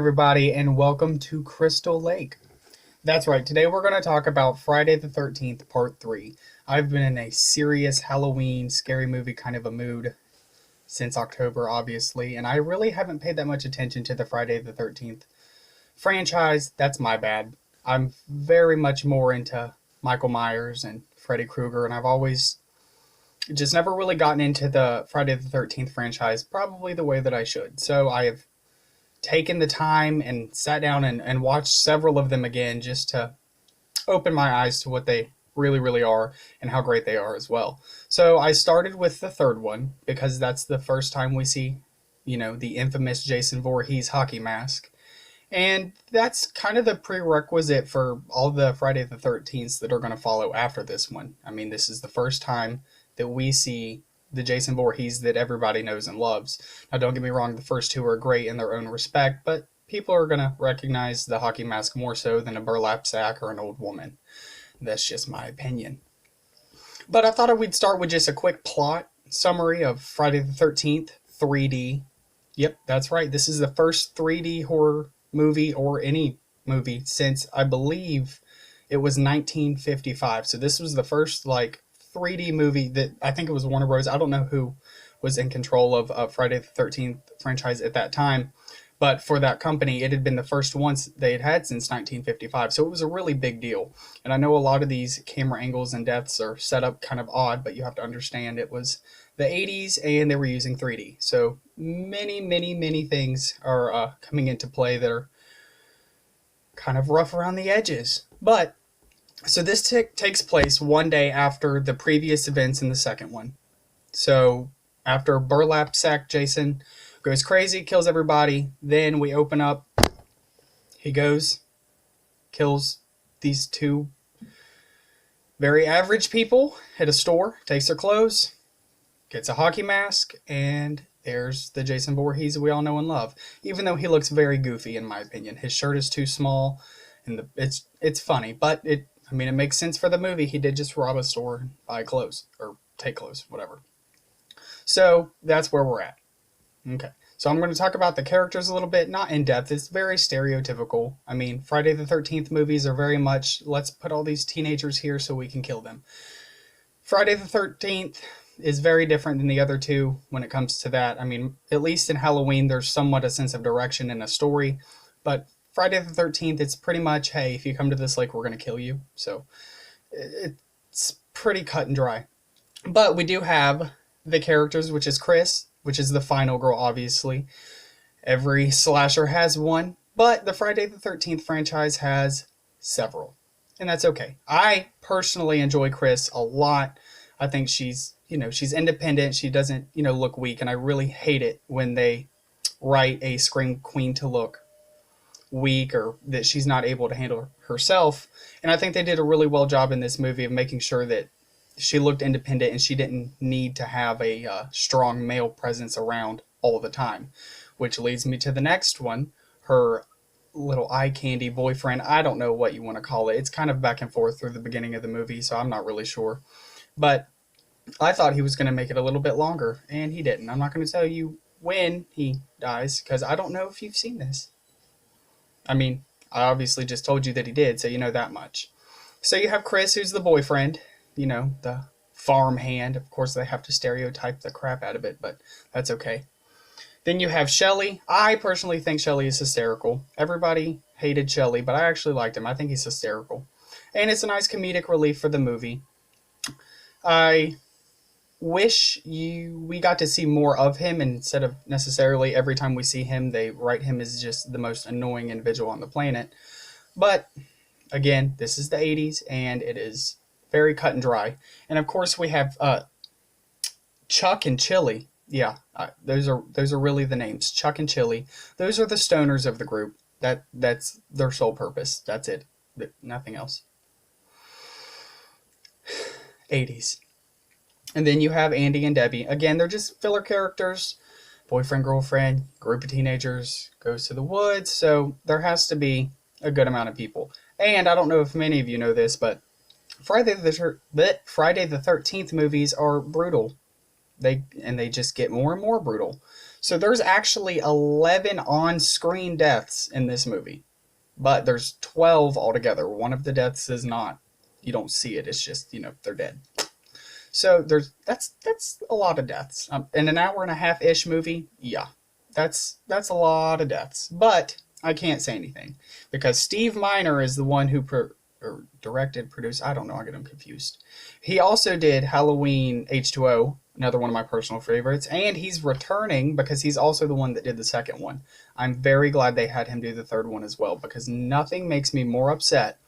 everybody, and welcome to Crystal Lake. That's right, today we're going to talk about Friday the 13th, Part 3. I've been in a serious Halloween, scary movie kind of a mood since October, obviously, and I really haven't paid that much attention to the Friday the 13th franchise. That's my bad. I'm very much more into Michael Myers and Freddy Krueger, and I've always just never really gotten into the Friday the 13th franchise probably the way that I should. So I have taken the time and sat down and watched several of them again just to open my eyes to what they really, really are and how great they are as well. So I started with the third one because that's the first time we see, the infamous Jason Voorhees hockey mask. And that's kind of the prerequisite for all the Friday the 13th that are going to follow after this one. I mean, this is the first time that we see the Jason Voorhees that everybody knows and loves. Now, don't get me wrong, the first two are great in their own respect, but people are going to recognize the hockey mask more so than a burlap sack or an old woman. That's just my opinion. But I thought we'd start with just a quick plot summary of Friday the 13th 3D. Yep, that's right. This is the first 3D horror movie or any movie since I believe it was 1955. So this was the first 3D movie that I think it was Warner Bros. I don't know who was in control of Friday the 13th franchise at that time, but for that company, it had been the first ones they had since 1955. So it was a really big deal. And I know a lot of these camera angles and deaths are set up kind of odd, but you have to understand it was the 80s and they were using 3D. So many, many, many things are coming into play that are kind of rough around the edges. But so this takes place one day after the previous events in the second one. So after burlap sack Jason goes crazy, kills everybody, then we open up. He goes, kills these two very average people at a store, takes their clothes, gets a hockey mask, and there's the Jason Voorhees we all know and love. Even though he looks very goofy, in my opinion, his shirt is too small, and it's funny, but it makes sense for the movie. He did just rob a store and buy clothes, or take clothes, whatever. So that's where we're at. Okay. So I'm going to talk about the characters a little bit, not in depth. It's very stereotypical. I mean, Friday the 13th movies are very much, let's put all these teenagers here so we can kill them. Friday the 13th is very different than the other two when it comes to that. I mean, at least in Halloween, there's somewhat a sense of direction and a story. But Friday the 13th, it's pretty much, hey, if you come to this lake, we're going to kill you. So it's pretty cut and dry. But we do have the characters, which is Chris, which is the final girl, obviously. Every slasher has one, but the Friday the 13th franchise has several. And that's okay. I personally enjoy Chris a lot. I think she's independent. She doesn't, look weak. And I really hate it when they write a Scream Queen to look weak or that she's not able to handle herself. And I think they did a really well job in this movie of making sure that she looked independent and she didn't need to have a strong male presence around all the time. Which leads me to the next one, her little eye candy boyfriend. I don't know what you want to call it. It's kind of back and forth through the beginning of the movie, so I'm not really sure. But I thought he was going to make it a little bit longer, and he didn't. I'm not going to tell you when he dies, because I don't know if you've seen this. I mean, I obviously just told you that he did, so you know that much. So you have Chris, who's the boyfriend, the farm hand. Of course, they have to stereotype the crap out of it, but that's okay. Then you have Shelley. I personally think Shelley is hysterical. Everybody hated Shelley, but I actually liked him. I think he's hysterical. And it's a nice comedic relief for the movie. I wish we got to see more of him instead of necessarily every time we see him, they write him as just the most annoying individual on the planet. But, again, this is the 80s, and it is very cut and dry. And, of course, we have Chuck and Chili. Yeah, those are really the names. Chuck and Chili. Those are the stoners of the group. That's their sole purpose. That's it. Nothing else. 80s. And then you have Andy and Debbie. Again, they're just filler characters. Boyfriend, girlfriend, group of teenagers goes to the woods. So there has to be a good amount of people. And I don't know if many of you know this, but Friday the 13th movies are brutal. They just get more and more brutal. So there's actually 11 on-screen deaths in this movie, but there's 12 altogether. One of the deaths is not, you don't see it. It's just, they're dead. So that's a lot of deaths. In an hour and a half ish movie, yeah, that's a lot of deaths. But I can't say anything because Steve Miner is the one who or directed, produced. I don't know. I get them confused. He also did Halloween H2O, another one of my personal favorites, and he's returning because he's also the one that did the second one. I'm very glad they had him do the third one as well because nothing makes me more upset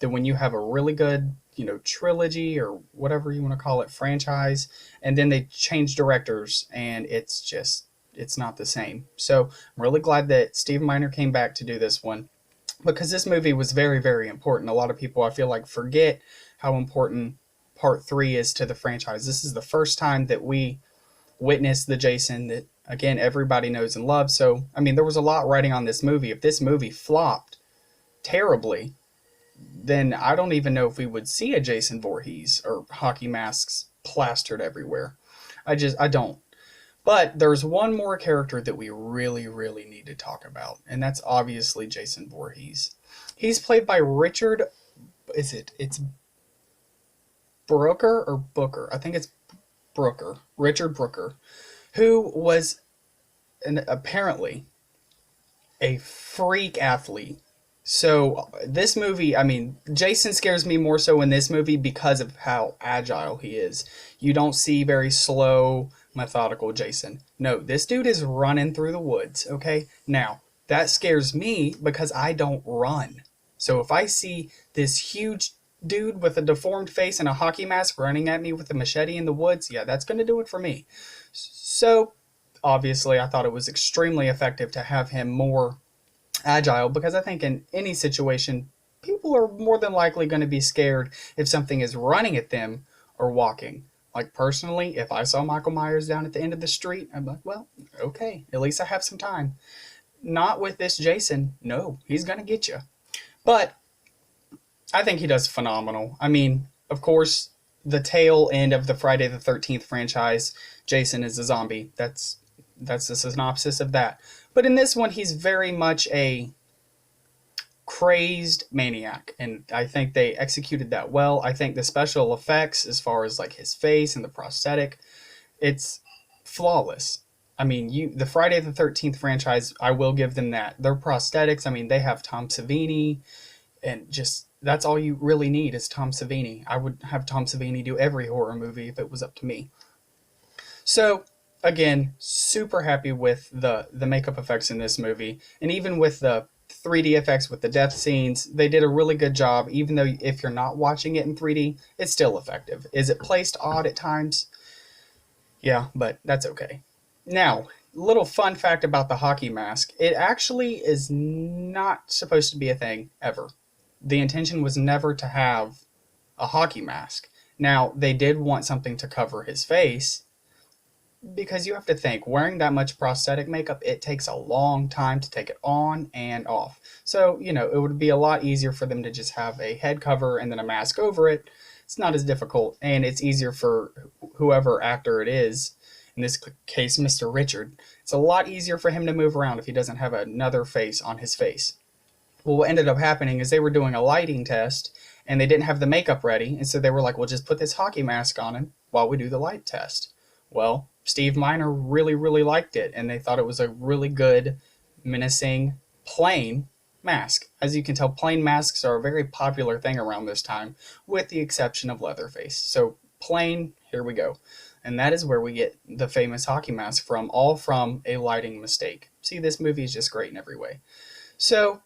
than when you have a really good, trilogy or whatever you want to call it, franchise, and then they change directors and it's not the same. So I'm really glad that Steve Miner came back to do this one because this movie was very, very important. A lot of people, I feel like, forget how important part three is to the franchise. This is the first time that we witnessed the Jason that, again, everybody knows and loves. So, I mean, there was a lot riding on this movie. If this movie flopped terribly, then I don't even know if we would see a Jason Voorhees or hockey masks plastered everywhere. I don't. But there's one more character that we really, really need to talk about, and that's obviously Jason Voorhees. He's played by Richard, it's Brooker or Booker? I think it's Brooker, Richard Brooker, who was apparently a freak athlete. So this movie, I mean, Jason scares me more so in this movie because of how agile he is. You don't see very slow, methodical Jason. No, this dude is running through the woods, okay? Now, that scares me because I don't run. So if I see this huge dude with a deformed face and a hockey mask running at me with a machete in the woods, yeah, that's going to do it for me. So obviously, I thought it was extremely effective to have him more agile because I think in any situation, people are more than likely going to be scared if something is running at them or walking. Like personally, if I saw Michael Myers down at the end of the street, I'm like, well, okay, at least I have some time. Not with this Jason. No, he's going to get you. But I think he does phenomenal. I mean, of course, the tail end of the Friday the 13th franchise, Jason is a zombie. That's the synopsis of that. But in this one, he's very much a crazed maniac, and I think they executed that well. I think the special effects, as far as like his face and the prosthetic, it's flawless. I mean, the Friday the 13th franchise, I will give them that. Their prosthetics, I mean, they have Tom Savini, and just that's all you really need is Tom Savini. I would have Tom Savini do every horror movie if it was up to me. So again, super happy with the makeup effects in this movie, and even with the 3D effects with the death scenes, they did a really good job. Even though if you're not watching it in 3D, it's still effective. Is it placed odd at times? Yeah, but that's okay. Now, little fun fact about the hockey mask: it actually is not supposed to be a thing ever. The intention was never to have a hockey mask. Now, they did want something to cover his face, because you have to think, wearing that much prosthetic makeup, it takes a long time to take it on and off. So, it would be a lot easier for them to just have a head cover and then a mask over it. It's not as difficult, and it's easier for whoever actor it is, in this case, Mr. Richard. It's a lot easier for him to move around if he doesn't have another face on his face. Well, what ended up happening is they were doing a lighting test, and they didn't have the makeup ready, and so they were like, well, just put this hockey mask on him while we do the light test. Well, Steve Miner really, really liked it, and they thought it was a really good, menacing, plain mask. As you can tell, plain masks are a very popular thing around this time, with the exception of Leatherface. So, plain, here we go. And that is where we get the famous hockey mask from, all from a lighting mistake. See, this movie is just great in every way. So,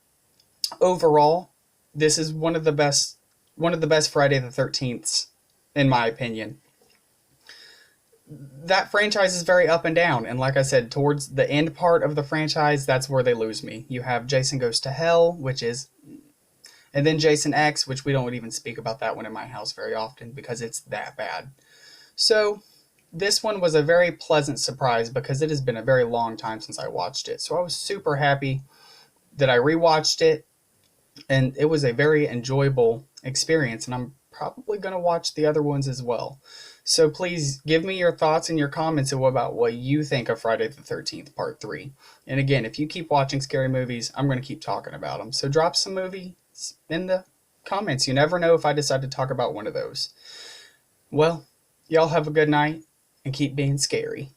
overall, this is one of the best Friday the 13ths, in my opinion. That franchise is very up and down, and like I said, towards the end part of the franchise, that's where they lose me. You have Jason Goes to Hell, and then Jason X, which we don't even speak about that one in my house very often because it's that bad. So this one was a very pleasant surprise because it has been a very long time since I watched it. So I was super happy that I rewatched it, and it was a very enjoyable experience, and I'm probably going to watch the other ones as well. So please give me your thoughts and your comments about what you think of Friday the 13th Part 3. And again, if you keep watching scary movies, I'm going to keep talking about them. So drop some movies in the comments. You never know if I decide to talk about one of those. Well, y'all have a good night and keep being scary.